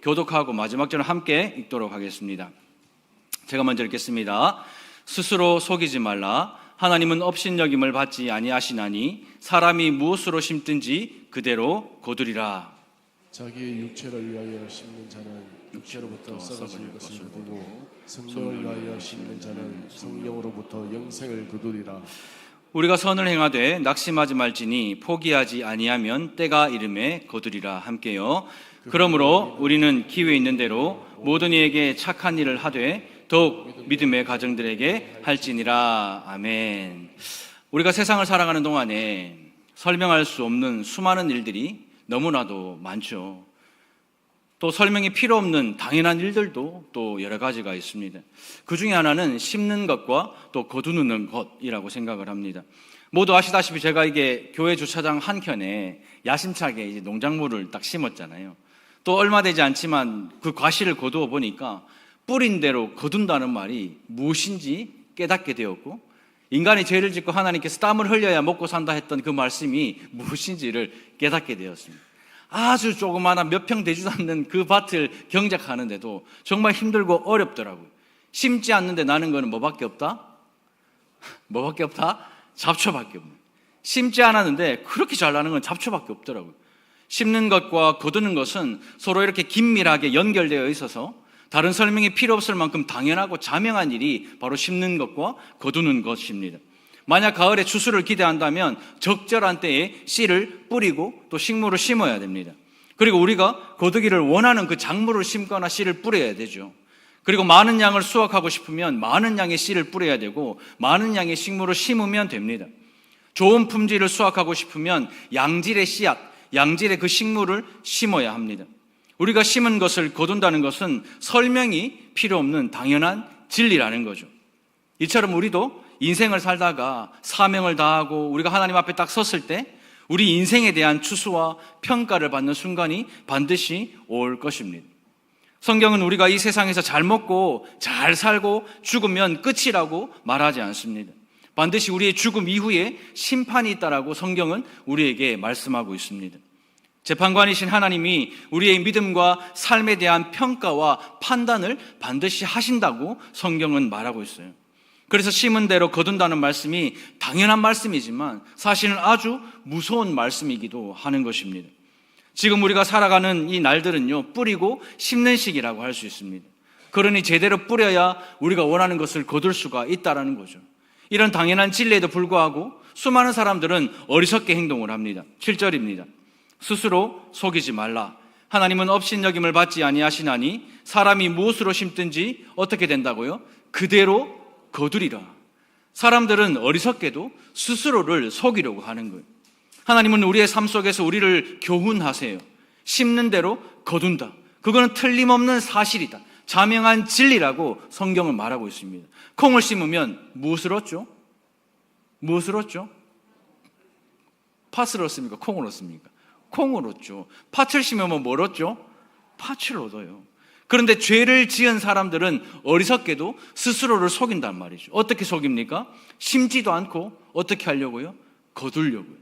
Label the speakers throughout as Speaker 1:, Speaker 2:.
Speaker 1: 교독하고 마지막 절을 함께 읽도록 하겠습니다. 제가 먼저 읽겠습니다. 스스로 속이지 말라. 하나님은 업신여김을 받지 아니하시나니 사람이 무엇으로 심든지 그대로 거두리라.
Speaker 2: 자기의 육체를 위하여 심는 자는 육체로부터 썩어질 것을 거두고 성령을 위하여 심는 자는 성령으로부터 영생을 거두리라.
Speaker 1: 우리가 선을 행하되 낙심하지 말지니 포기하지 아니하면 때가 이름에 거두리라. 함께요. 그러므로 우리는 기회 있는 대로 모든 이에게 착한 일을 하되 더욱 믿음의 가정들에게 할지니라. 아멘. 우리가 세상을 살아가는 동안에 설명할 수 없는 수많은 일들이 너무나도 많죠. 또 설명이 필요 없는 당연한 일들도 또 여러 가지가 있습니다. 그 중에 하나는 심는 것과 또 거두는 것이라고 생각을 합니다. 모두 아시다시피 제가 이게 교회 주차장 한켠에 야심차게 이제 농작물을 딱 심었잖아요. 또 얼마 되지 않지만 그 과실을 거두어 보니까 뿌린 대로 거둔다는 말이 무엇인지 깨닫게 되었고, 인간이 죄를 짓고 하나님께서 땀을 흘려야 먹고 산다 했던 그 말씀이 무엇인지를 깨닫게 되었습니다. 아주 조그마한 몇 평 되지도 않는 그 밭을 경작하는데도 정말 힘들고 어렵더라고요. 심지 않는데 나는 거는 뭐밖에 없다? 뭐밖에 없다? 잡초밖에 없네. 심지 않았는데 그렇게 잘 나는 건 잡초밖에 없더라고요. 심는 것과 거두는 것은 서로 이렇게 긴밀하게 연결되어 있어서 다른 설명이 필요 없을 만큼 당연하고 자명한 일이 바로 심는 것과 거두는 것입니다. 만약 가을에 추수를 기대한다면 적절한 때에 씨를 뿌리고 또 식물을 심어야 됩니다. 그리고 우리가 거두기를 원하는 그 작물을 심거나 씨를 뿌려야 되죠. 그리고 많은 양을 수확하고 싶으면 많은 양의 씨를 뿌려야 되고 많은 양의 식물을 심으면 됩니다. 좋은 품질을 수확하고 싶으면 양질의 씨앗, 양질의 그 식물을 심어야 합니다. 우리가 심은 것을 거둔다는 것은 설명이 필요 없는 당연한 진리라는 거죠. 이처럼 우리도 인생을 살다가 사명을 다하고 우리가 하나님 앞에 딱 섰을 때 우리 인생에 대한 추수와 평가를 받는 순간이 반드시 올 것입니다. 성경은 우리가 이 세상에서 잘 먹고 잘 살고 죽으면 끝이라고 말하지 않습니다. 반드시 우리의 죽음 이후에 심판이 있다라고 성경은 우리에게 말씀하고 있습니다. 재판관이신 하나님이 우리의 믿음과 삶에 대한 평가와 판단을 반드시 하신다고 성경은 말하고 있어요. 그래서 심은 대로 거둔다는 말씀이 당연한 말씀이지만 사실은 아주 무서운 말씀이기도 하는 것입니다. 지금 우리가 살아가는 이 날들은요, 뿌리고 심는 시기라고 할 수 있습니다. 그러니 제대로 뿌려야 우리가 원하는 것을 거둘 수가 있다는 거죠. 이런 당연한 진리에도 불구하고 수많은 사람들은 어리석게 행동을 합니다. 7절입니다. 스스로 속이지 말라. 하나님은 업신여김을 받지 아니하시나니 사람이 무엇으로 심든지 어떻게 된다고요? 그대로 거두리라. 사람들은 어리석게도 스스로를 속이려고 하는 거예요. 하나님은 우리의 삶 속에서 우리를 교훈하세요. 심는 대로 거둔다. 그거는 틀림없는 사실이다. 자명한 진리라고 성경은 말하고 있습니다. 콩을 심으면 무엇을 얻죠? 무엇을 얻죠? 팥을 얻습니까? 콩을 얻습니까? 콩을 얻죠. 팥을 심으면 뭘 얻죠? 팥을 얻어요. 그런데 죄를 지은 사람들은 어리석게도 스스로를 속인단 말이죠. 어떻게 속입니까? 심지도 않고 어떻게 하려고요? 거두려고요.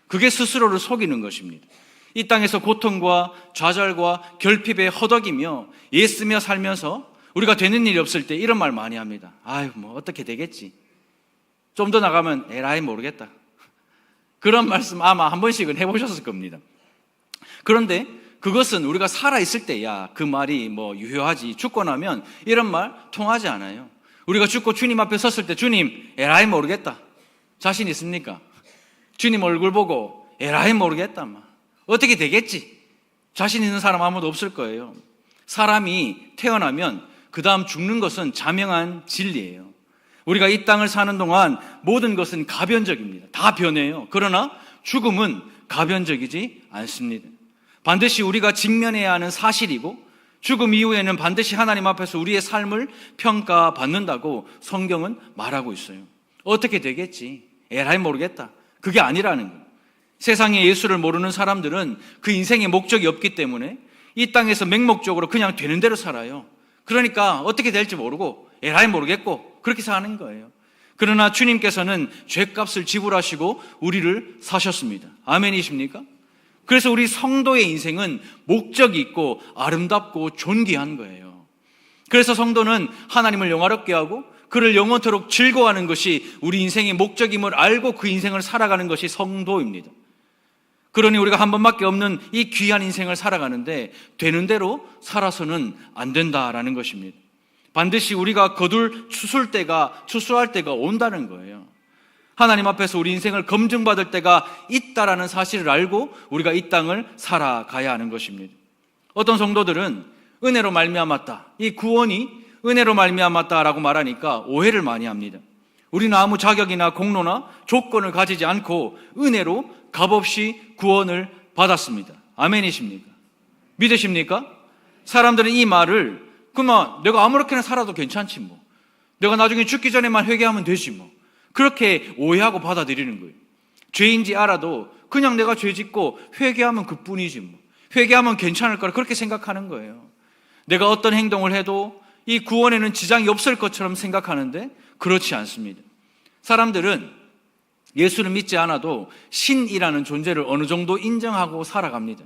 Speaker 1: 그게 스스로를 속이는 것입니다. 이 땅에서 고통과 좌절과 결핍에 허덕이며 애쓰며 살면서 우리가 되는 일이 없을 때 이런 말 많이 합니다. 아유, 뭐 어떻게 되겠지. 좀 더 나가면 에라이 모르겠다. 그런 말씀 아마 한 번씩은 해보셨을 겁니다. 그런데 그것은 우리가 살아있을 때야 그 말이 뭐 유효하지, 죽고 나면 이런 말 통하지 않아요. 우리가 죽고 주님 앞에 섰을 때 주님 에라이 모르겠다. 자신 있습니까? 주님 얼굴 보고 에라이 모르겠다. 어떻게 되겠지? 자신 있는 사람 아무도 없을 거예요. 사람이 태어나면 그 다음 죽는 것은 자명한 진리예요. 우리가 이 땅을 사는 동안 모든 것은 가변적입니다. 다 변해요. 그러나 죽음은 가변적이지 않습니다. 반드시 우리가 직면해야 하는 사실이고 죽음 이후에는 반드시 하나님 앞에서 우리의 삶을 평가받는다고 성경은 말하고 있어요. 어떻게 되겠지? 에라이 모르겠다. 그게 아니라는 거예요. 세상에 예수를 모르는 사람들은 그 인생의 목적이 없기 때문에 이 땅에서 맹목적으로 그냥 되는 대로 살아요. 그러니까 어떻게 될지 모르고 에라이 모르겠고 그렇게 사는 거예요. 그러나 주님께서는 죄값을 지불하시고 우리를 사셨습니다. 아멘이십니까? 그래서 우리 성도의 인생은 목적이 있고 아름답고 존귀한 거예요. 그래서 성도는 하나님을 영화롭게 하고 그를 영원토록 즐거워하는 것이 우리 인생의 목적임을 알고 그 인생을 살아가는 것이 성도입니다. 그러니 우리가 한 번밖에 없는 이 귀한 인생을 살아가는데 되는 대로 살아서는 안 된다라는 것입니다. 반드시 우리가 추수할 때가 온다는 거예요. 하나님 앞에서 우리 인생을 검증받을 때가 있다라는 사실을 알고 우리가 이 땅을 살아가야 하는 것입니다. 어떤 성도들은 은혜로 말미암았다, 이 구원이 은혜로 말미암았다라고 말하니까 오해를 많이 합니다. 우리는 아무 자격이나 공로나 조건을 가지지 않고 은혜로 값없이 구원을 받았습니다. 아멘이십니까? 믿으십니까? 사람들은 이 말을 그만 내가 아무렇게나 살아도 괜찮지 뭐, 내가 나중에 죽기 전에만 회개하면 되지 뭐, 그렇게 오해하고 받아들이는 거예요. 죄인지 알아도 그냥 내가 죄 짓고 회개하면 그뿐이지 뭐, 회개하면 괜찮을 거라 그렇게 생각하는 거예요. 내가 어떤 행동을 해도 이 구원에는 지장이 없을 것처럼 생각하는데 그렇지 않습니다. 사람들은 예수를 믿지 않아도 신이라는 존재를 어느 정도 인정하고 살아갑니다.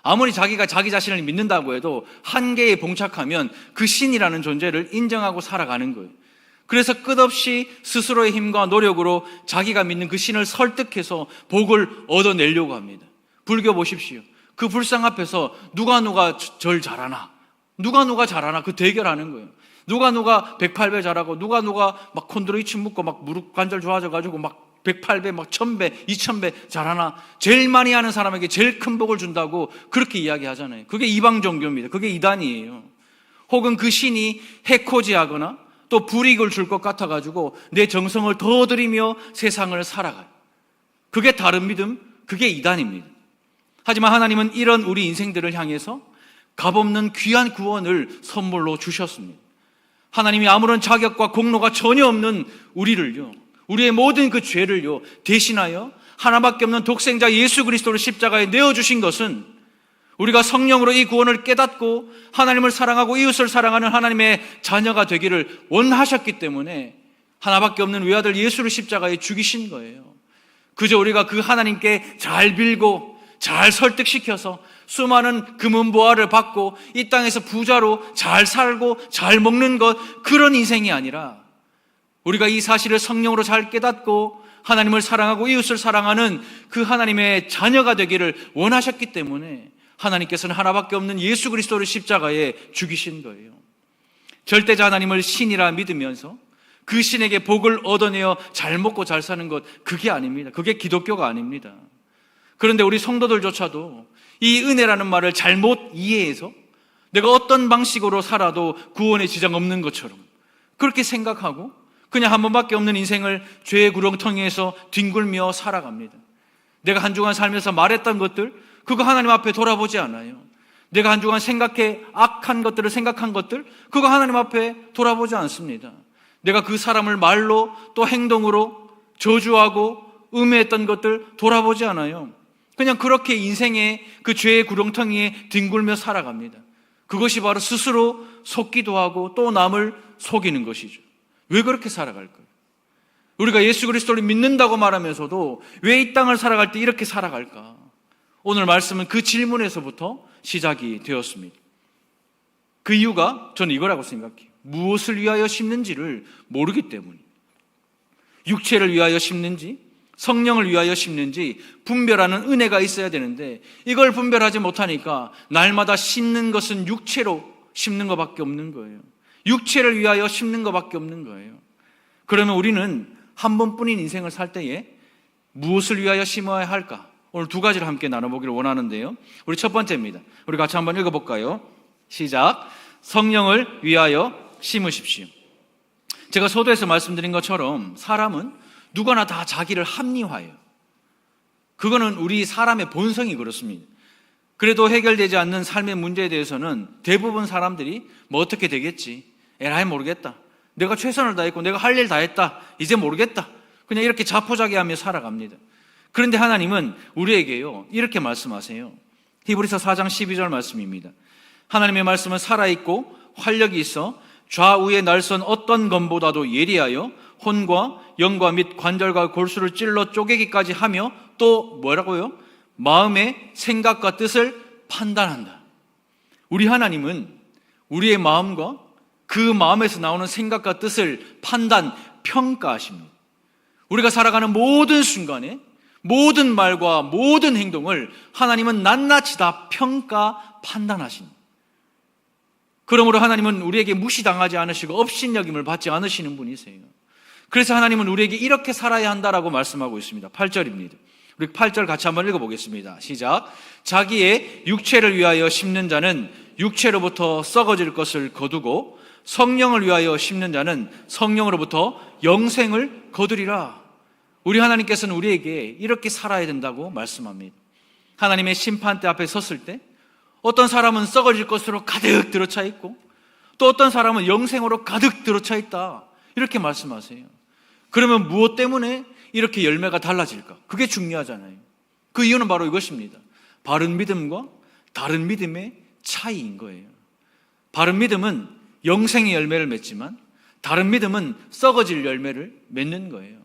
Speaker 1: 아무리 자기가 자기 자신을 믿는다고 해도 한계에 봉착하면 그 신이라는 존재를 인정하고 살아가는 거예요. 그래서 끝없이 스스로의 힘과 노력으로 자기가 믿는 그 신을 설득해서 복을 얻어내려고 합니다. 불교 보십시오. 그 불상 앞에서 누가 절 잘하나, 누가 잘하나 그 대결하는 거예요. 누가 108배 잘하고 누가 막 콘드로이친 묶고 막 무릎 관절 좋아져가지고 막 108배, 막 1000배, 2000배 잘하나, 제일 많이 하는 사람에게 제일 큰 복을 준다고 그렇게 이야기하잖아요. 그게 이방 종교입니다. 그게 이단이에요. 혹은 그 신이 해코지하거나 또 불이익을 줄 것 같아가지고 내 정성을 더 들이며 세상을 살아가요. 그게 다른 믿음, 그게 이단입니다. 하지만 하나님은 이런 우리 인생들을 향해서 값없는 귀한 구원을 선물로 주셨습니다. 하나님이 아무런 자격과 공로가 전혀 없는 우리를요, 우리의 모든 그 죄를요 대신하여 하나밖에 없는 독생자 예수 그리스도를 십자가에 내어주신 것은 우리가 성령으로 이 구원을 깨닫고 하나님을 사랑하고 이웃을 사랑하는 하나님의 자녀가 되기를 원하셨기 때문에 하나밖에 없는 외아들 예수를 십자가에 죽이신 거예요. 그저 우리가 그 하나님께 잘 빌고 잘 설득시켜서 수많은 금은보화를 받고 이 땅에서 부자로 잘 살고 잘 먹는 것, 그런 인생이 아니라 우리가 이 사실을 성령으로 잘 깨닫고 하나님을 사랑하고 이웃을 사랑하는 그 하나님의 자녀가 되기를 원하셨기 때문에 하나님께서는 하나밖에 없는 예수 그리스도를 십자가에 죽이신 거예요. 절대자 하나님을 신이라 믿으면서 그 신에게 복을 얻어내어 잘 먹고 잘 사는 것, 그게 아닙니다. 그게 기독교가 아닙니다. 그런데 우리 성도들조차도 이 은혜라는 말을 잘못 이해해서 내가 어떤 방식으로 살아도 구원에 지장 없는 것처럼 그렇게 생각하고 그냥 한 번밖에 없는 인생을 죄의 구렁텅이에서 뒹굴며 살아갑니다. 내가 한 주간 살면서 말했던 것들, 그거 하나님 앞에 돌아보지 않아요. 내가 한 주간 악한 것들을 생각한 것들, 그거 하나님 앞에 돌아보지 않습니다. 내가 그 사람을 말로 또 행동으로 저주하고 음해했던 것들 돌아보지 않아요. 그냥 그렇게 인생의 그 죄의 구렁텅이에 뒹굴며 살아갑니다. 그것이 바로 스스로 속기도 하고 또 남을 속이는 것이죠. 왜 그렇게 살아갈까요? 우리가 예수 그리스도를 믿는다고 말하면서도 왜 이 땅을 살아갈 때 이렇게 살아갈까? 오늘 말씀은 그 질문에서부터 시작이 되었습니다. 그 이유가 저는 이거라고 생각해요. 무엇을 위하여 심는지를 모르기 때문이에요. 육체를 위하여 심는지 성령을 위하여 심는지 분별하는 은혜가 있어야 되는데 이걸 분별하지 못하니까 날마다 심는 것은 육체로 심는 것밖에 없는 거예요. 육체를 위하여 심는 것밖에 없는 거예요. 그러면 우리는 한 번뿐인 인생을 살 때에 무엇을 위하여 심어야 할까? 오늘 두 가지를 함께 나눠보기를 원하는데요. 우리 첫 번째입니다. 우리 같이 한번 읽어볼까요? 시작. 성령을 위하여 심으십시오. 제가 서두에서 말씀드린 것처럼 사람은 누구나 다 자기를 합리화해요. 그거는 우리 사람의 본성이 그렇습니다. 그래도 해결되지 않는 삶의 문제에 대해서는 대부분 사람들이 뭐 어떻게 되겠지? 에라이 모르겠다. 내가 최선을 다했고 내가 할 일 다 했다. 이제 모르겠다. 그냥 이렇게 자포자기하며 살아갑니다. 그런데 하나님은 우리에게요 이렇게 말씀하세요. 히브리서 4장 12절 말씀입니다. 하나님의 말씀은 살아있고 활력이 있어 좌우에 날선 어떤 검보다도 예리하여 혼과 영과 및 관절과 골수를 찔러 쪼개기까지 하며 또 뭐라고요? 마음의 생각과 뜻을 판단한다. 우리 하나님은 우리의 마음과 그 마음에서 나오는 생각과 뜻을 판단, 평가하십니다. 우리가 살아가는 모든 순간에 모든 말과 모든 행동을 하나님은 낱낱이 다 평가, 판단하십니다. 그러므로 하나님은 우리에게 무시당하지 않으시고 업신여김을 받지 않으시는 분이세요. 그래서 하나님은 우리에게 이렇게 살아야 한다라고 말씀하고 있습니다. 8절입니다. 우리 8절 같이 한번 읽어보겠습니다. 시작. 자기의 육체를 위하여 심는 자는 육체로부터 썩어질 것을 거두고 성령을 위하여 심는 자는 성령으로부터 영생을 거두리라. 우리 하나님께서는 우리에게 이렇게 살아야 된다고 말씀합니다. 하나님의 심판대 앞에 섰을 때 어떤 사람은 썩어질 것으로 가득 들어차 있고 또 어떤 사람은 영생으로 가득 들어차 있다, 이렇게 말씀하세요. 그러면 무엇 때문에 이렇게 열매가 달라질까? 그게 중요하잖아요. 그 이유는 바로 이것입니다. 바른 믿음과 다른 믿음의 차이인 거예요. 바른 믿음은 영생의 열매를 맺지만 다른 믿음은 썩어질 열매를 맺는 거예요.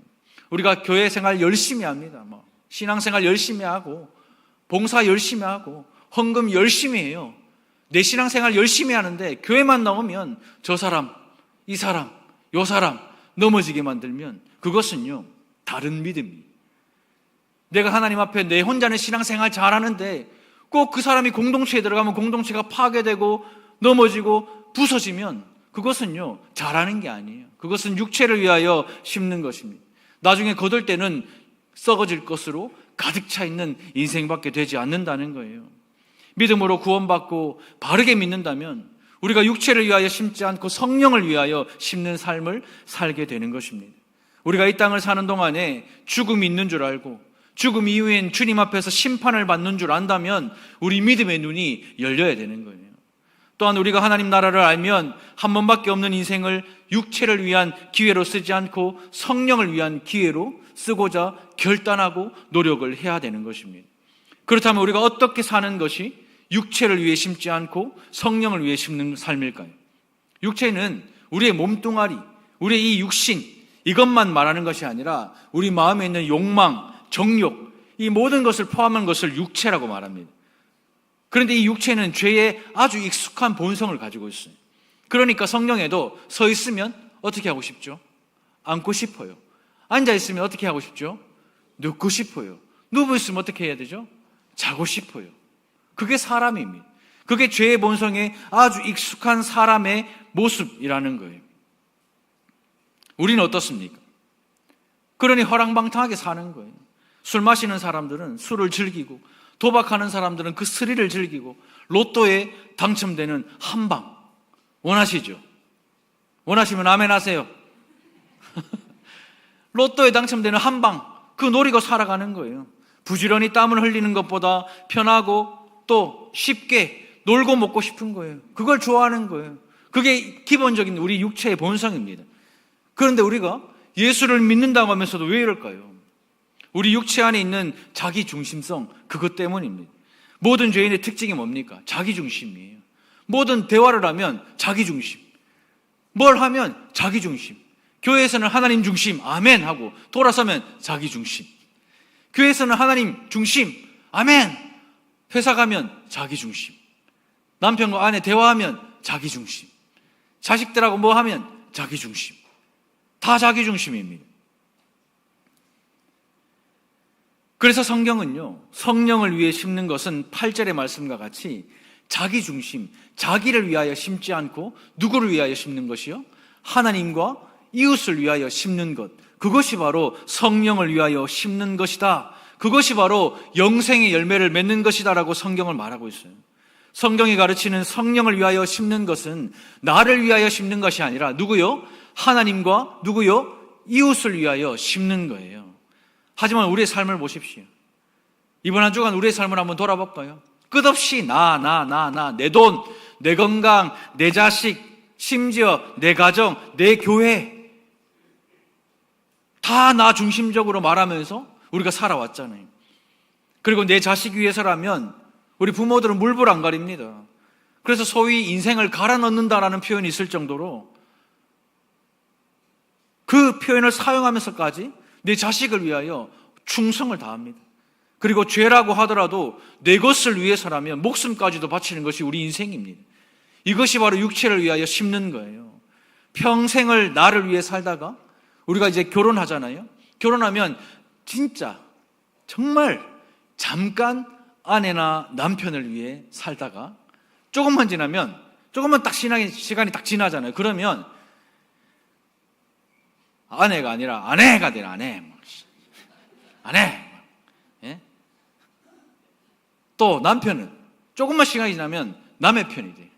Speaker 1: 우리가 교회 생활 열심히 합니다. 신앙생활 열심히 하고 봉사 열심히 하고 헌금 열심히 해요. 내 신앙생활 열심히 하는데 교회만 나오면 저 사람, 이 사람, 요 사람 넘어지게 만들면 그것은요, 다른 믿음이에요. 내가 하나님 앞에 내 혼자는 신앙생활 잘하는데 꼭 그 사람이 공동체에 들어가면 공동체가 파괴되고 넘어지고 부서지면 그것은요, 잘하는 게 아니에요. 그것은 육체를 위하여 심는 것입니다. 나중에 거둘 때는 썩어질 것으로 가득 차 있는 인생밖에 되지 않는다는 거예요. 믿음으로 구원받고 바르게 믿는다면 우리가 육체를 위하여 심지 않고 성령을 위하여 심는 삶을 살게 되는 것입니다. 우리가 이 땅을 사는 동안에 죽음이 있는 줄 알고 죽음 이후엔 주님 앞에서 심판을 받는 줄 안다면 우리 믿음의 눈이 열려야 되는 거예요. 또한 우리가 하나님 나라를 알면 한 번밖에 없는 인생을 육체를 위한 기회로 쓰지 않고 성령을 위한 기회로 쓰고자 결단하고 노력을 해야 되는 것입니다. 그렇다면 우리가 어떻게 사는 것이 육체를 위해 심지 않고 성령을 위해 심는 삶일까요? 육체는 우리의 몸뚱아리, 우리의 이 육신, 이것만 말하는 것이 아니라 우리 마음에 있는 욕망, 정욕, 이 모든 것을 포함한 것을 육체라고 말합니다. 그런데 이 육체는 죄에 아주 익숙한 본성을 가지고 있어요. 그러니까 성령에도 서 있으면 어떻게 하고 싶죠? 앉고 싶어요. 앉아 있으면 어떻게 하고 싶죠? 눕고 싶어요. 누워 있으면 어떻게 해야 되죠? 자고 싶어요. 그게 사람입니다. 그게 죄의 본성에 아주 익숙한 사람의 모습이라는 거예요. 우리는 어떻습니까? 그러니 허랑방탕하게 사는 거예요. 술 마시는 사람들은 술을 즐기고 도박하는 사람들은 그 스릴을 즐기고 로또에 당첨되는 한방 원하시죠? 원하시면 아멘 하세요. 로또에 당첨되는 한방, 그 노리고 살아가는 거예요. 부지런히 땀을 흘리는 것보다 편하고 또 쉽게 놀고 먹고 싶은 거예요. 그걸 좋아하는 거예요. 그게 기본적인 우리 육체의 본성입니다. 그런데 우리가 예수를 믿는다고 하면서도 왜 이럴까요? 우리 육체 안에 있는 자기중심성, 그것 때문입니다. 모든 죄인의 특징이 뭡니까? 자기중심이에요. 모든 대화를 하면 자기중심, 뭘 하면 자기중심. 교회에서는 하나님 중심, 아멘 하고 돌아서면 자기중심. 교회에서는 하나님 중심, 아멘. 회사 가면 자기중심. 남편과 아내 대화하면 자기중심. 자식들하고 뭐 하면 자기중심. 다 자기중심입니다. 그래서 성경은요, 성령을 위해 심는 것은 8절의 말씀과 같이 자기중심, 자기를 위하여 심지 않고 누구를 위하여 심는 것이요? 하나님과 이웃을 위하여 심는 것, 그것이 바로 성령을 위하여 심는 것이다. 그것이 바로 영생의 열매를 맺는 것이다라고 성경을 말하고 있어요. 성경이 가르치는 성령을 위하여 심는 것은 나를 위하여 심는 것이 아니라 누구요? 하나님과 누구요? 이웃을 위하여 심는 거예요. 하지만 우리의 삶을 보십시오. 이번 한 주간 우리의 삶을 한번 돌아볼까요? 끝없이 나, 내 돈, 내 건강, 내 자식, 심지어 내 가정, 내 교회, 다 나 중심적으로 말하면서 우리가 살아왔잖아요. 그리고 내 자식 위해서라면 우리 부모들은 물불 안 가립니다. 그래서 소위 인생을 갈아 넣는다라는 표현이 있을 정도로 그 표현을 사용하면서까지 내 자식을 위하여 충성을 다합니다. 그리고 죄라고 하더라도 내 것을 위해서라면 목숨까지도 바치는 것이 우리 인생입니다. 이것이 바로 육체를 위하여 심는 거예요. 평생을 나를 위해 살다가 우리가 이제 결혼하잖아요. 결혼하면 진짜 정말 잠깐 아내나 남편을 위해 살다가 조금만 지나면, 조금만 딱 시간이 딱 지나잖아요. 그러면 아내가 아니라 아내가 된 아내. 예? 또 남편은 조금만 시간이 지나면 남의 편이 돼.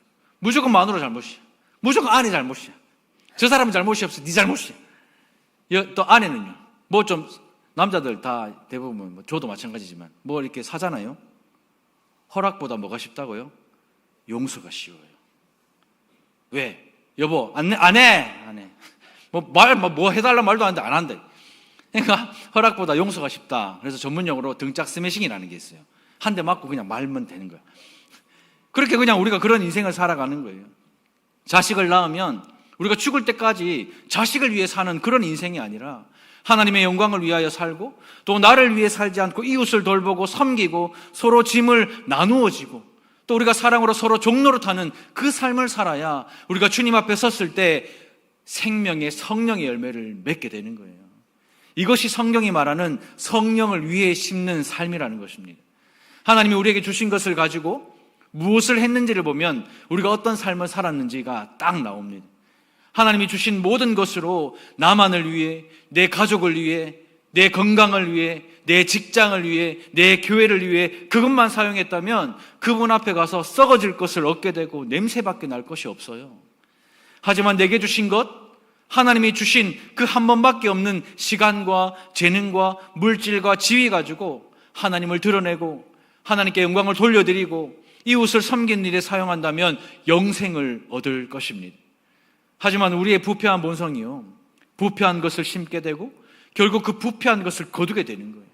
Speaker 1: 무조건 마누라 잘못이야. 무조건 아내 잘못이야. 저 사람은 잘못이 없어. 네 잘못이야. 또 아내는요. 뭐 좀 남자들 다 대부분 뭐 저도 마찬가지지만 뭐 이렇게 사잖아요. 허락보다 뭐가 쉽다고요? 용서가 쉬워요. 왜? 여보, 안 해. 뭐 해달라 말도 안 하는데 안 한대. 그러니까 허락보다 용서가 쉽다. 그래서 전문용어로 등짝 스매싱이라는 게 있어요. 한 대 맞고 그냥 말면 되는 거야. 그렇게 그냥 우리가 그런 인생을 살아가는 거예요. 자식을 낳으면 우리가 죽을 때까지 자식을 위해 사는 그런 인생이 아니라 하나님의 영광을 위하여 살고 또 나를 위해 살지 않고 이웃을 돌보고 섬기고 서로 짐을 나누어지고 또 우리가 사랑으로 서로 종노릇하는 그 삶을 살아야 우리가 주님 앞에 섰을 때 생명의 성령의 열매를 맺게 되는 거예요. 이것이 성경이 말하는 성령을 위해 심는 삶이라는 것입니다. 하나님이 우리에게 주신 것을 가지고 무엇을 했는지를 보면 우리가 어떤 삶을 살았는지가 딱 나옵니다. 하나님이 주신 모든 것으로 나만을 위해, 내 가족을 위해, 내 건강을 위해, 내 직장을 위해, 내 교회를 위해 그것만 사용했다면 그분 앞에 가서 썩어질 것을 얻게 되고 냄새밖에 날 것이 없어요. 하지만 내게 주신 것, 하나님이 주신 그 한 번밖에 없는 시간과 재능과 물질과 지위 가지고 하나님을 드러내고 하나님께 영광을 돌려드리고 이웃을 섬기는 일에 사용한다면 영생을 얻을 것입니다. 하지만 우리의 부패한 본성이요, 부패한 것을 심게 되고 결국 그 부패한 것을 거두게 되는 거예요.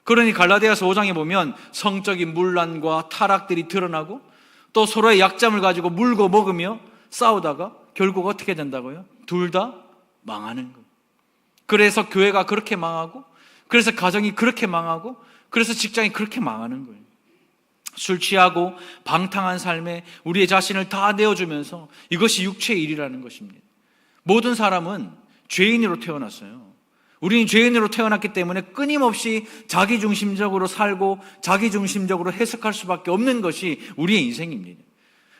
Speaker 1: 그러니 갈라디아서 5장에 보면 성적인 문란과 타락들이 드러나고 또 서로의 약점을 가지고 물고 먹으며 싸우다가 결국 어떻게 된다고요? 둘 다 망하는 거예요. 그래서 교회가 그렇게 망하고, 그래서 가정이 그렇게 망하고, 그래서 직장이 그렇게 망하는 거예요. 술 취하고 방탕한 삶에 우리의 자신을 다 내어주면서 이것이 육체의 일이라는 것입니다. 모든 사람은 죄인으로 태어났어요. 우리는 죄인으로 태어났기 때문에 끊임없이 자기중심적으로 살고 자기중심적으로 해석할 수밖에 없는 것이 우리의 인생입니다.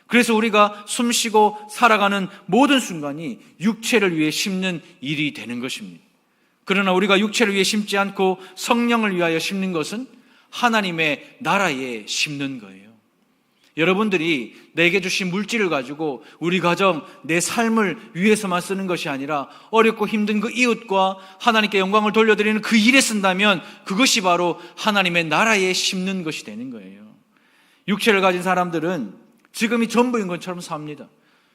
Speaker 1: 그래서 우리가 숨쉬고 살아가는 모든 순간이 육체를 위해 심는 일이 되는 것입니다. 그러나 우리가 육체를 위해 심지 않고 성령을 위하여 심는 것은 하나님의 나라에 심는 거예요. 여러분들이 내게 주신 물질을 가지고 우리 가정, 내 삶을 위해서만 쓰는 것이 아니라 어렵고 힘든 그 이웃과 하나님께 영광을 돌려드리는 그 일에 쓴다면 그것이 바로 하나님의 나라에 심는 것이 되는 거예요. 육체를 가진 사람들은 지금이 전부인 것처럼 삽니다.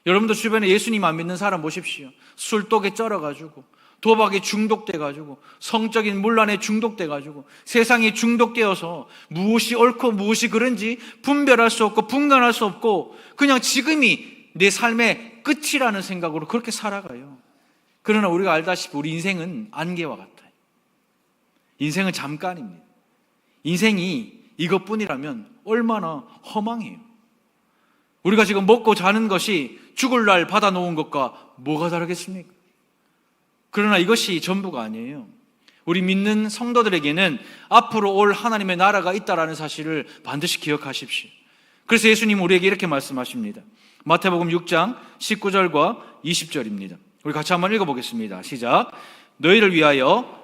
Speaker 1: 여러분도 주변에 예수님 안 믿는 사람 보십시오. 술독에 쩔어가지고 도박에 중독돼가지고 성적인 문란에 중독돼가지고 세상에 중독되어서 무엇이 옳고 무엇이 그른지 분별할 수 없고 분간할 수 없고 그냥 지금이 내 삶의 끝이라는 생각으로 그렇게 살아가요. 그러나 우리가 알다시피 우리 인생은 안개와 같아요. 인생은 잠깐입니다. 인생이 이것뿐이라면 얼마나 허망해요. 우리가 지금 먹고 자는 것이 죽을 날 받아놓은 것과 뭐가 다르겠습니까? 그러나 이것이 전부가 아니에요. 우리 믿는 성도들에게는 앞으로 올 하나님의 나라가 있다는 사실을 반드시 기억하십시오. 그래서 예수님 우리에게 이렇게 말씀하십니다. 마태복음 6장 19절과 20절입니다. 우리 같이 한번 읽어보겠습니다. 시작. 너희를 위하여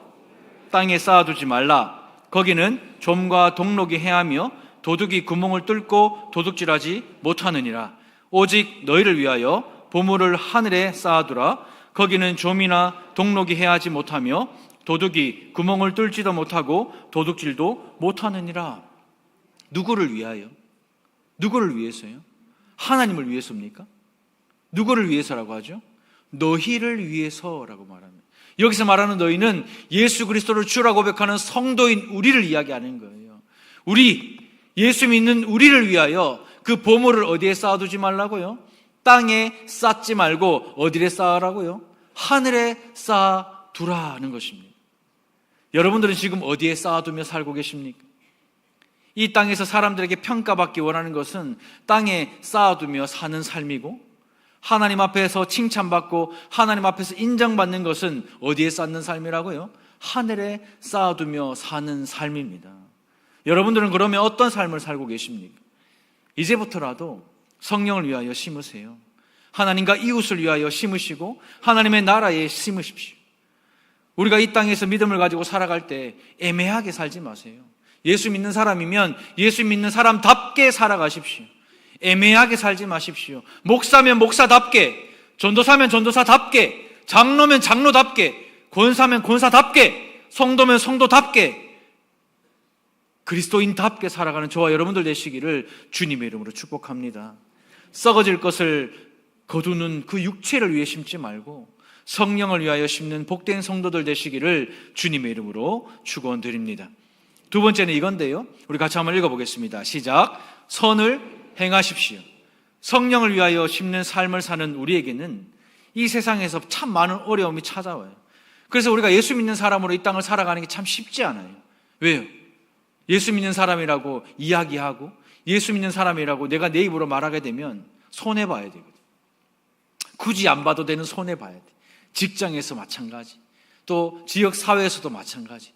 Speaker 1: 땅에 쌓아두지 말라. 거기는 좀과 동록이 해하며 도둑이 구멍을 뚫고 도둑질하지 못하느니라. 오직 너희를 위하여 보물을 하늘에 쌓아두라. 거기는 좀이나 동록이 해하지 못하며 도둑이 구멍을 뚫지도 못하고 도둑질도 못하느니라. 누구를 위하여? 누구를 위해서요? 하나님을 위해서입니까? 누구를 위해서라고 하죠? 너희를 위해서라고 말합니다. 여기서 말하는 너희는 예수 그리스도를 주라고 고백하는 성도인 우리를 이야기하는 거예요. 우리, 예수 믿는 우리를 위하여 그 보물을 어디에 쌓아두지 말라고요? 땅에 쌓지 말고 어디에 쌓으라고요? 하늘에 쌓아두라는 것입니다. 여러분들은 지금 어디에 쌓아두며 살고 계십니까? 이 땅에서 사람들에게 평가받기 원하는 것은 땅에 쌓아두며 사는 삶이고, 하나님 앞에서 칭찬받고 하나님 앞에서 인정받는 것은 어디에 쌓는 삶이라고요? 하늘에 쌓아두며 사는 삶입니다. 여러분들은 그러면 어떤 삶을 살고 계십니까? 이제부터라도 성령을 위하여 심으세요. 하나님과 이웃을 위하여 심으시고 하나님의 나라에 심으십시오. 우리가 이 땅에서 믿음을 가지고 살아갈 때 애매하게 살지 마세요. 예수 믿는 사람이면 예수 믿는 사람답게 살아가십시오. 애매하게 살지 마십시오. 목사면 목사답게, 전도사면 전도사답게, 장로면 장로답게, 권사면 권사답게, 성도면 성도답게, 그리스도인답게 살아가는 저와 여러분들 되시기를 주님의 이름으로 축복합니다. 썩어질 것을 거두는 그 육체를 위해 심지 말고 성령을 위하여 심는 복된 성도들 되시기를 주님의 이름으로 축원드립니다. 두 번째는 이건데요, 우리 같이 한번 읽어보겠습니다. 시작. 선을 행하십시오. 성령을 위하여 심는 삶을 사는 우리에게는 이 세상에서 참 많은 어려움이 찾아와요. 그래서 우리가 예수 믿는 사람으로 이 땅을 살아가는 게 참 쉽지 않아요. 왜요? 예수 믿는 사람이라고 이야기하고 예수 믿는 사람이라고 내가 내 입으로 말하게 되면 손해봐야 되거든. 굳이 안 봐도 되는 손해봐야 돼. 직장에서 마찬가지, 또 지역 사회에서도 마찬가지.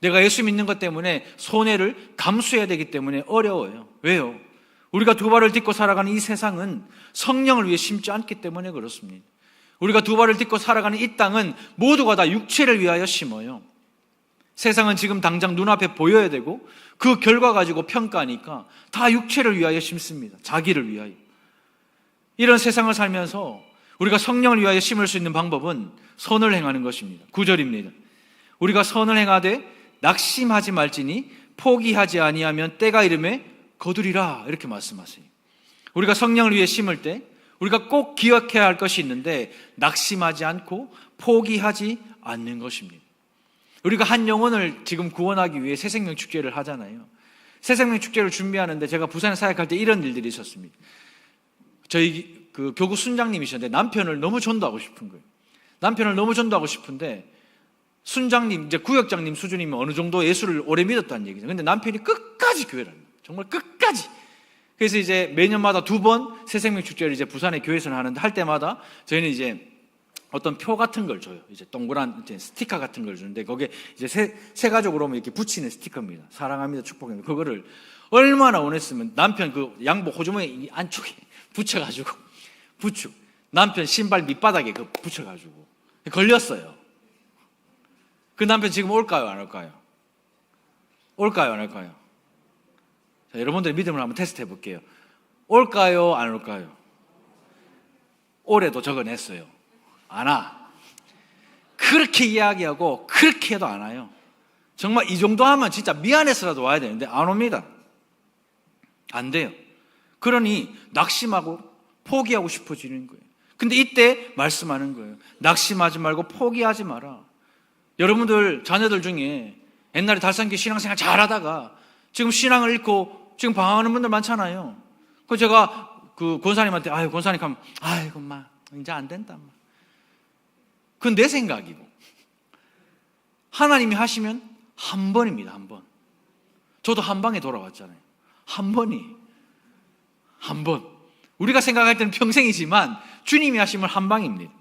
Speaker 1: 내가 예수 믿는 것 때문에 손해를 감수해야 되기 때문에 어려워요. 왜요? 우리가 두 발을 딛고 살아가는 이 세상은 성령을 위해 심지 않기 때문에 그렇습니다. 우리가 두 발을 딛고 살아가는 이 땅은 모두가 다 육체를 위하여 심어요. 세상은 지금 당장 눈앞에 보여야 되고 그 결과 가지고 평가하니까 다 육체를 위하여 심습니다. 자기를 위하여. 이런 세상을 살면서 우리가 성령을 위하여 심을 수 있는 방법은 선을 행하는 것입니다. 9절입니다. 우리가 선을 행하되 낙심하지 말지니 포기하지 아니하면 때가 이르매 거두리라, 이렇게 말씀하세요. 우리가 성령을 위해 심을 때 우리가 꼭 기억해야 할 것이 있는데 낙심하지 않고 포기하지 않는 것입니다. 우리가 한 영혼을 지금 구원하기 위해 새생명 축제를 하잖아요. 새생명 축제를 준비하는데 제가 부산에 사역할 때 이런 일들이 있었습니다. 저희 그 교구 순장님이셨는데 남편을 너무 전도하고 싶은 거예요. 남편을 너무 전도하고 싶은데 순장님, 이제 구역장님 수준이면 어느 정도 예수를 오래 믿었다는 얘기죠. 근데 남편이 끝까지 교회를 합니다. 정말 끝까지. 그래서 이제 매년마다 2번 새생명 축제를 이제 부산의 교회에서 하는데, 할 때마다 저희는 이제 어떤 표 같은 걸 줘요. 이제 동그란 이제 스티커 같은 걸 주는데 거기에 이제 세 가족으로 오면 이렇게 붙이는 스티커입니다. 사랑합니다, 축복합니다. 그거를 얼마나 원했으면 남편 그 양복 호주머니 안쪽에 붙여가지고 남편 신발 밑바닥에 그 붙여가지고 걸렸어요. 그 남편 지금 올까요, 안 올까요? 올까요, 안 올까요? 자, 여러분들의 믿음을 한번 테스트 해볼게요. 올까요, 안 올까요? 올해도 적어냈어요. 안 와. 그렇게 이야기하고 그렇게 해도 안 와요. 정말 이 정도 하면 진짜 미안해서라도 와야 되는데 안 옵니다. 안 돼요. 그러니 낙심하고 포기하고 싶어지는 거예요. 근데 이때 말씀하는 거예요. 낙심하지 말고 포기하지 마라. 여러분들 자녀들 중에 옛날에 달산교 신앙생활 잘하다가 지금 신앙을 잃고 지금 방황하는 분들 많잖아요. 그 제가 그 권사님한테 권사님 하면 아이고 이제 안 된다. 그건 내 생각이고 하나님이 하시면 한 번입니다. 한 번. 저도 한 방에 돌아왔잖아요. 한 번이 한 번. 우리가 생각할 때는 평생이지만 주님이 하시면 한 방입니다.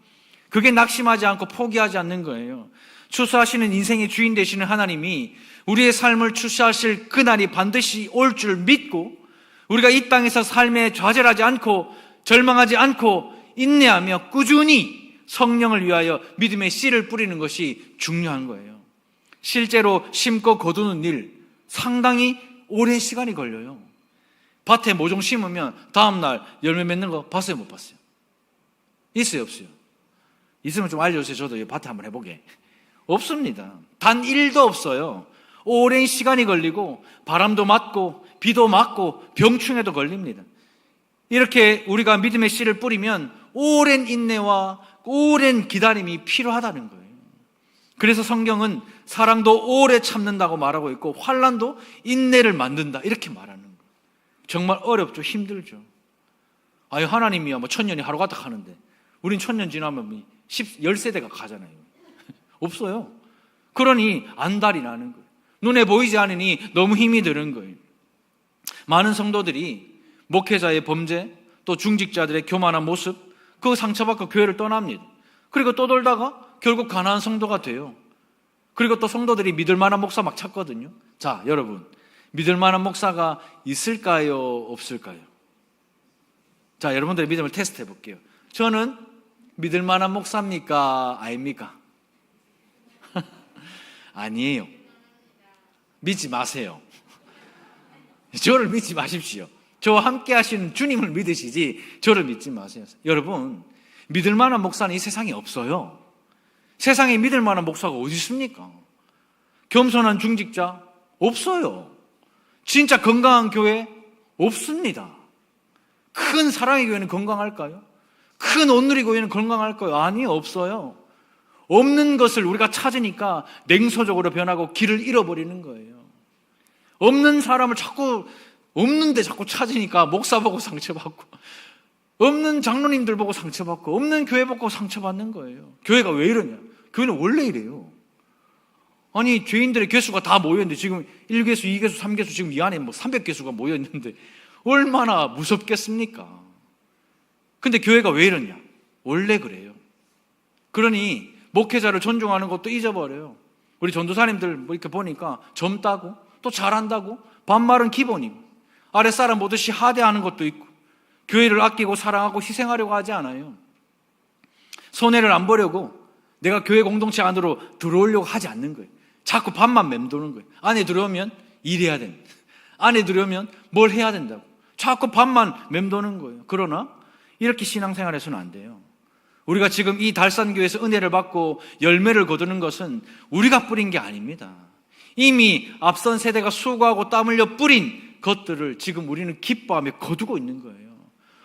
Speaker 1: 그게 낙심하지 않고 포기하지 않는 거예요. 추수하시는 인생의 주인 되시는 하나님이 우리의 삶을 추수하실 그날이 반드시 올 줄 믿고 우리가 이 땅에서 삶에 좌절하지 않고 절망하지 않고 인내하며 꾸준히 성령을 위하여 믿음의 씨를 뿌리는 것이 중요한 거예요. 실제로 심고 거두는 일 상당히 오랜 시간이 걸려요. 밭에 모종 심으면 다음날 열매 맺는 거 봤어요, 못 봤어요? 있어요, 없어요? 있으면 좀 알려주세요. 저도 밭에 한번 해보게. 없습니다. 단 1도 없어요. 오랜 시간이 걸리고 바람도 맞고 비도 맞고 병충해도 걸립니다. 이렇게 우리가 믿음의 씨를 뿌리면 오랜 인내와 오랜 기다림이 필요하다는 거예요. 그래서 성경은 사랑도 오래 참는다고 말하고 있고 환난도 인내를 만든다 이렇게 말하는 거예요. 정말 어렵죠. 힘들죠. 하나님이야 1000년이 하루가딱 하는데 우린 1000년 지나면 10세대가 가잖아요. 없어요. 그러니 안달이 나는 거예요. 눈에 보이지 않으니 너무 힘이 드는 거예요. 많은 성도들이 목회자의 범죄, 또 중직자들의 교만한 모습, 그 상처받고 교회를 떠납니다. 그리고 또 돌다가 결국 가난한 성도가 돼요. 그리고 또 성도들이 믿을 만한 목사 막 찾거든요. 자, 여러분, 믿을 만한 목사가 있을까요? 없을까요? 자, 여러분들의 믿음을 테스트 해볼게요. 저는 믿을 만한 목사입니까? 아닙니까? 아니에요. 믿지 마세요. 저를 믿지 마십시오. 저와 함께 하시는 주님을 믿으시지 저를 믿지 마세요. 여러분, 믿을 만한 목사는 이 세상에 없어요. 세상에 믿을 만한 목사가 어디 있습니까? 겸손한 중직자? 없어요. 진짜 건강한 교회? 없습니다. 큰 사랑의 교회는 건강할까요? 큰 온누리 교회는 건강할까요? 아니요, 없어요. 없는 것을 우리가 찾으니까 냉소적으로 변하고 길을 잃어버리는 거예요. 없는 사람을 없는데 자꾸 찾으니까 목사 보고 상처받고, 없는 장로님들 보고 상처받고, 없는 교회 보고 상처받는 거예요. 교회가 왜 이러냐? 교회는 원래 이래요. 아니, 죄인들의 개수가 다 모여있는데, 지금 1개수, 2개수, 3개수, 지금 이 안에 300개수가 모여있는데, 얼마나 무섭겠습니까? 근데 교회가 왜 이러냐? 원래 그래요. 그러니, 목회자를 존중하는 것도 잊어버려요. 우리 전도사님들 뭐 이렇게 보니까 젊다고, 또 잘한다고, 반말은 기본이고, 아랫사람 보듯이 하대하는 것도 있고, 교회를 아끼고 사랑하고 희생하려고 하지 않아요. 손해를 안 보려고 내가 교회 공동체 안으로 들어오려고 하지 않는 거예요. 자꾸 반만 맴도는 거예요. 안에 들어오면 일해야 됩니다. 안에 들어오면 뭘 해야 된다고. 자꾸 반만 맴도는 거예요. 그러나 이렇게 신앙생활해서는 안 돼요. 우리가 지금 이 달산교회에서 은혜를 받고 열매를 거두는 것은 우리가 뿌린 게 아닙니다. 이미 앞선 세대가 수고하고 땀 흘려 뿌린 것들을 지금 우리는 기뻐하며 거두고 있는 거예요.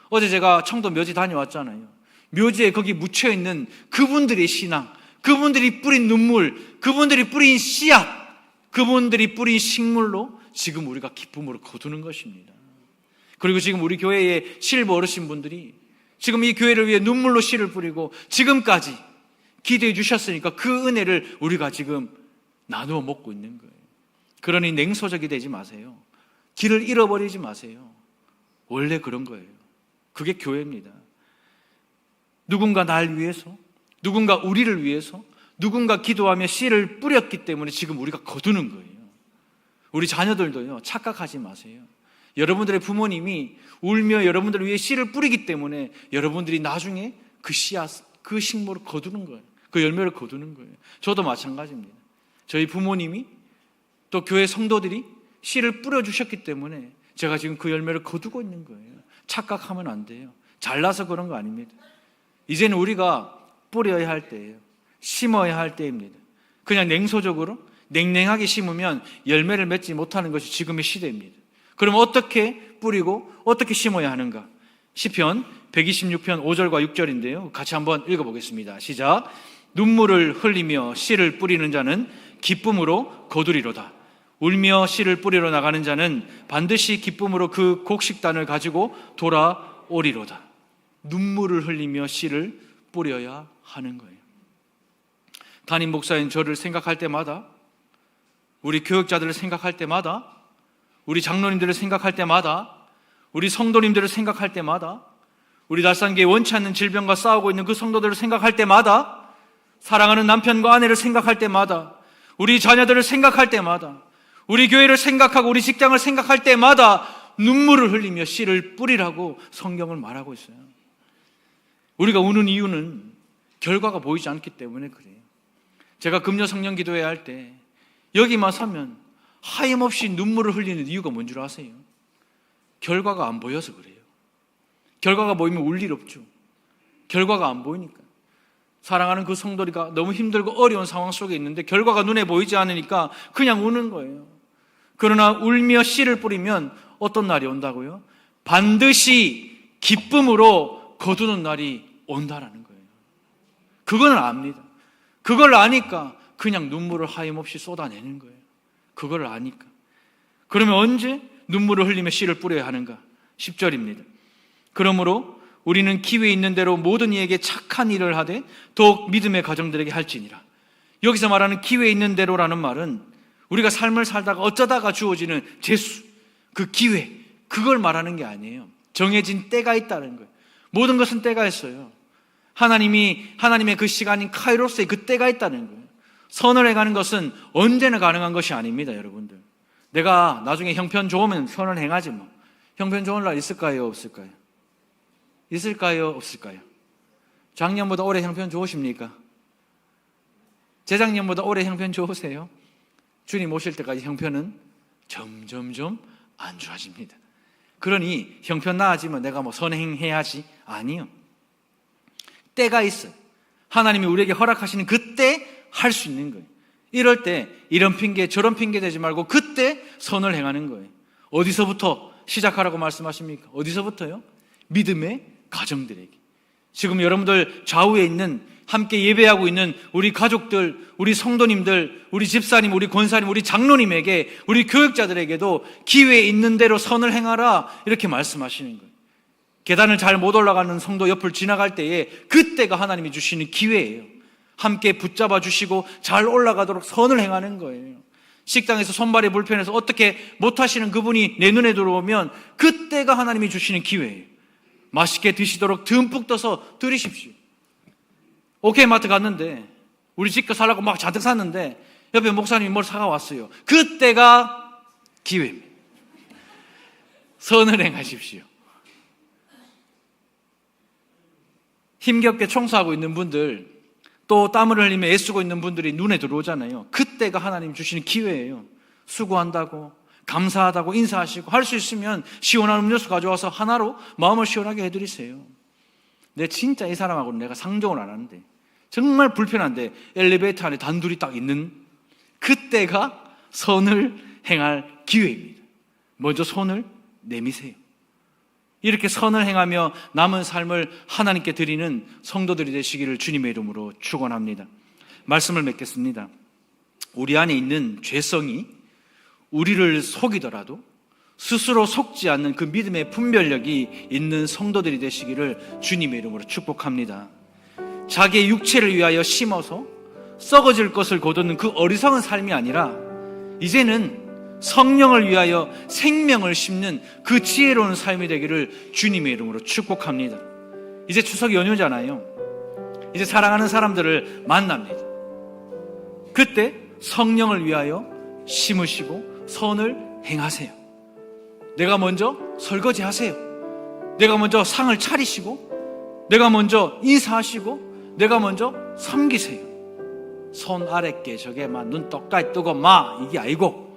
Speaker 1: 어제 제가 청도 묘지 다녀왔잖아요. 묘지에 거기 묻혀있는 그분들의 신앙, 그분들이 뿌린 눈물, 그분들이 뿌린 씨앗, 그분들이 뿌린 식물로 지금 우리가 기쁨으로 거두는 것입니다. 그리고 지금 우리 교회의 실버 어르신분들이 지금 이 교회를 위해 눈물로 씨를 뿌리고 지금까지 기도해 주셨으니까 그 은혜를 우리가 지금 나누어 먹고 있는 거예요. 그러니 냉소적이 되지 마세요. 길을 잃어버리지 마세요. 원래 그런 거예요. 그게 교회입니다. 누군가 날 위해서, 누군가 우리를 위해서, 누군가 기도하며 씨를 뿌렸기 때문에 지금 우리가 거두는 거예요. 우리 자녀들도요, 착각하지 마세요. 여러분들의 부모님이 울며 여러분들을 위해 씨를 뿌리기 때문에 여러분들이 나중에 그 씨앗, 그 식물을 거두는 거예요. 그 열매를 거두는 거예요. 저도 마찬가지입니다. 저희 부모님이 또 교회 성도들이 씨를 뿌려주셨기 때문에 제가 지금 그 열매를 거두고 있는 거예요. 착각하면 안 돼요. 잘나서 그런 거 아닙니다. 이제는 우리가 뿌려야 할 때예요. 심어야 할 때입니다. 그냥 냉소적으로 냉랭하게 심으면 열매를 맺지 못하는 것이 지금의 시대입니다. 그럼 어떻게 뿌리고 어떻게 심어야 하는가? 시편 126편 5절과 6절인데요. 같이 한번 읽어보겠습니다. 시작. 눈물을 흘리며 씨를 뿌리는 자는 기쁨으로 거두리로다. 울며 씨를 뿌리러 나가는 자는 반드시 기쁨으로 그 곡식단을 가지고 돌아오리로다. 눈물을 흘리며 씨를 뿌려야 하는 거예요. 담임 목사인 저를 생각할 때마다, 우리 교육자들을 생각할 때마다, 우리 장로님들을 생각할 때마다, 우리 성도님들을 생각할 때마다, 우리 달산교회 원치 않는 질병과 싸우고 있는 그 성도들을 생각할 때마다, 사랑하는 남편과 아내를 생각할 때마다, 우리 자녀들을 생각할 때마다, 우리 교회를 생각하고 우리 직장을 생각할 때마다 눈물을 흘리며 씨를 뿌리라고 성경을 말하고 있어요. 우리가 우는 이유는 결과가 보이지 않기 때문에 그래요. 제가 금요 성령 기도회 할 때 여기만 서면 하염없이 눈물을 흘리는 이유가 뭔 줄 아세요? 결과가 안 보여서 그래요. 결과가 보이면 울 일 없죠. 결과가 안 보이니까. 사랑하는 그 성도리가 너무 힘들고 어려운 상황 속에 있는데 결과가 눈에 보이지 않으니까 그냥 우는 거예요. 그러나 울며 씨를 뿌리면 어떤 날이 온다고요? 반드시 기쁨으로 거두는 날이 온다라는 거예요. 그거는 압니다. 그걸 아니까 그냥 눈물을 하염없이 쏟아내는 거예요. 그걸 아니까. 그러면 언제 눈물을 흘리며 씨를 뿌려야 하는가? 10절입니다. 그러므로 우리는 기회 있는 대로 모든 이에게 착한 일을 하되 더욱 믿음의 가정들에게 할지니라. 여기서 말하는 기회 있는 대로라는 말은 우리가 삶을 살다가 어쩌다가 주어지는 재수, 그 기회, 그걸 말하는 게 아니에요. 정해진 때가 있다는 거예요. 모든 것은 때가 있어요. 하나님의 그 시간인 카이로스의 그 때가 있다는 거예요. 선을 행하는 것은 언제나 가능한 것이 아닙니다, 여러분들. 내가 나중에 형편 좋으면 선을 행하지 뭐. 형편 좋은 날 있을까요, 없을까요? 있을까요, 없을까요? 작년보다 올해 형편 좋으십니까? 재작년보다 올해 형편 좋으세요? 주님 오실 때까지 형편은 점점점 안 좋아집니다. 그러니 형편 나아지면 내가 뭐 선행해야지? 아니요. 때가 있어요. 하나님이 우리에게 허락하시는 그때 할 수 있는 거예요. 이럴 때 이런 핑계 저런 핑계 대지 말고 그때 선을 행하는 거예요. 어디서부터 시작하라고 말씀하십니까? 어디서부터요? 믿음의 가정들에게. 지금 여러분들 좌우에 있는 함께 예배하고 있는 우리 가족들, 우리 성도님들, 우리 집사님, 우리 권사님, 우리 장로님에게, 우리 교육자들에게도 기회 있는 대로 선을 행하라 이렇게 말씀하시는 거예요. 계단을 잘 못 올라가는 성도 옆을 지나갈 때에 그때가 하나님이 주시는 기회예요. 함께 붙잡아 주시고 잘 올라가도록 선을 행하는 거예요. 식당에서 손발이 불편해서 어떻게 못하시는 그분이 내 눈에 들어오면 그때가 하나님이 주시는 기회예요. 맛있게 드시도록 듬뿍 떠서 드리십시오. 오케이 마트 갔는데 우리 집거 살라고 막 잔뜩 샀는데 옆에 목사님이 뭘 사가 왔어요. 그때가 기회입니다. 선을 행하십시오. 힘겹게 청소하고 있는 분들, 또 땀을 흘리며 애쓰고 있는 분들이 눈에 들어오잖아요. 그때가 하나님 주시는 기회예요. 수고한다고, 감사하다고 인사하시고, 할 수 있으면 시원한 음료수 가져와서 하나로 마음을 시원하게 해드리세요. 내 진짜 이 사람하고는 내가 상종을 안 하는데, 정말 불편한데 엘리베이터 안에 단둘이 딱 있는 그때가 선을 행할 기회입니다. 먼저 손을 내미세요. 이렇게 선을 행하며 남은 삶을 하나님께 드리는 성도들이 되시기를 주님의 이름으로 축원합니다. 말씀을 맺겠습니다. 우리 안에 있는 죄성이 우리를 속이더라도 스스로 속지 않는 그 믿음의 분별력이 있는 성도들이 되시기를 주님의 이름으로 축복합니다. 자기의 육체를 위하여 심어서 썩어질 것을 거두는 그 어리석은 삶이 아니라 이제는 성령을 위하여 생명을 심는 그 지혜로운 삶이 되기를 주님의 이름으로 축복합니다. 이제 추석 연휴잖아요. 이제 사랑하는 사람들을 만납니다. 그때 성령을 위하여 심으시고 선을 행하세요. 내가 먼저 설거지 하세요. 내가 먼저 상을 차리시고, 내가 먼저 인사하시고, 내가 먼저 섬기세요. 손 아랫게 저게 막 눈 똑까이 뜨고 막 이게 아니고,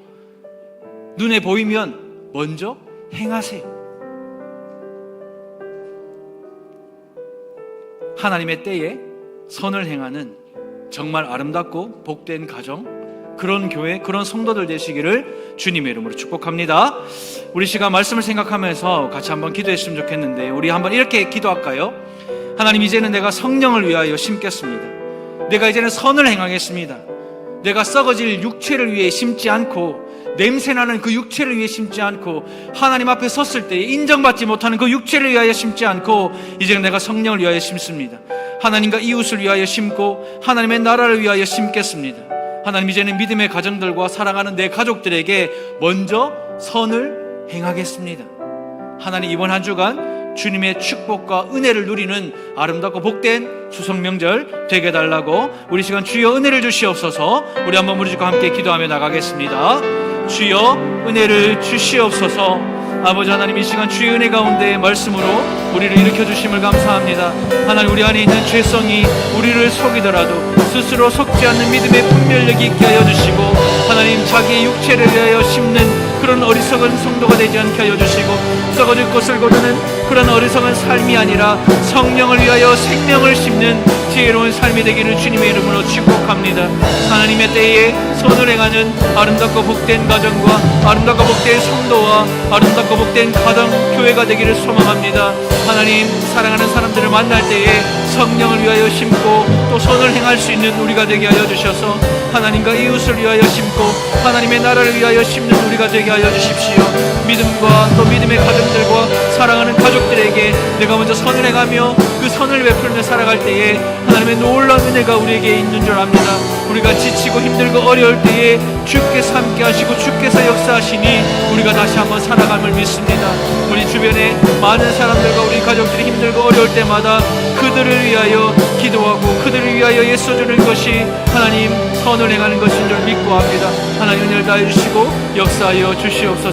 Speaker 1: 눈에 보이면 먼저 행하세요. 하나님의 때에 선을 행하는 정말 아름답고 복된 가정, 그런 교회, 그런 성도들 되시기를 주님의 이름으로 축복합니다. 우리 시간 말씀을 생각하면서 같이 한번 기도했으면 좋겠는데, 우리 한번 이렇게 기도할까요? 하나님, 이제는 내가 성령을 위하여 심겠습니다. 내가 이제는 선을 행하겠습니다. 내가 썩어질 육체를 위해 심지 않고, 냄새나는 그 육체를 위해 심지 않고, 하나님 앞에 섰을 때 인정받지 못하는 그 육체를 위하여 심지 않고, 이제는 내가 성령을 위하여 심습니다. 하나님과 이웃을 위하여 심고 하나님의 나라를 위하여 심겠습니다. 하나님, 이제는 믿음의 가정들과 사랑하는 내 가족들에게 먼저 선을 행하겠습니다. 하나님, 이번 한 주간 주님의 축복과 은혜를 누리는 아름답고 복된 추석 명절 되게 달라고, 우리 시간 주여 은혜를 주시옵소서. 우리 한번 무릎 함께 기도하며 나가겠습니다. 주여 은혜를 주시옵소서. 아버지 하나님, 이 시간 주의 은혜 가운데 말씀으로 우리를 일으켜 주심을 감사합니다. 하나님, 우리 안에 있는 죄성이 우리를 속이더라도 스스로 속지 않는 믿음의 분별력이 있게 하여 주시고, 하나님, 자기의 육체를 위하여 심는 그런 어리석은 성도가 되지 않게 하여 주시고, 썩어질 것을 거두는 그런 어리석은 삶이 아니라 성령을 위하여 생명을 심는 지혜로운 삶이 되기를 주님의 이름으로 축복합니다. 하나님의 때에 선을 행하는 아름답고 복된 가정과 아름답고 복된 성도와 아름답고 복된 가정 교회가 되기를 소망합니다. 하나님, 사랑하는 사람들을 만날 때에 성령을 위하여 심고 또 선을 행할 수 있는 우리가 되게 하여 주셔서 하나님과 이웃을 위하여 심고 하나님의 나라를 위하여 심는 우리가 되게 하여 주십시오. 믿음과 또 믿음의 가정들과 사랑하는 가족들에게 내가 먼저 선을 행하며 그 선을 베풀며 살아갈 때에 하나님의 놀라운 은혜가 우리에게 있는 줄 압니다. 우리가 지치고 힘들고 어려울 때에 주께서 함께 하시고 주께서 역사하시니 우리가 다시 한번 살아감을 믿습니다. 우리 주변에 많은 사람들과 우리 가족들이 힘들고 어려울 때마다 그들을 위하여 기도하고 그들을 위하여 애써주는 것이 하나님 선을 행하는 것인 줄 믿고 합니다. 하나님 은혜를 다해 주시고 역사하여 주시옵소서.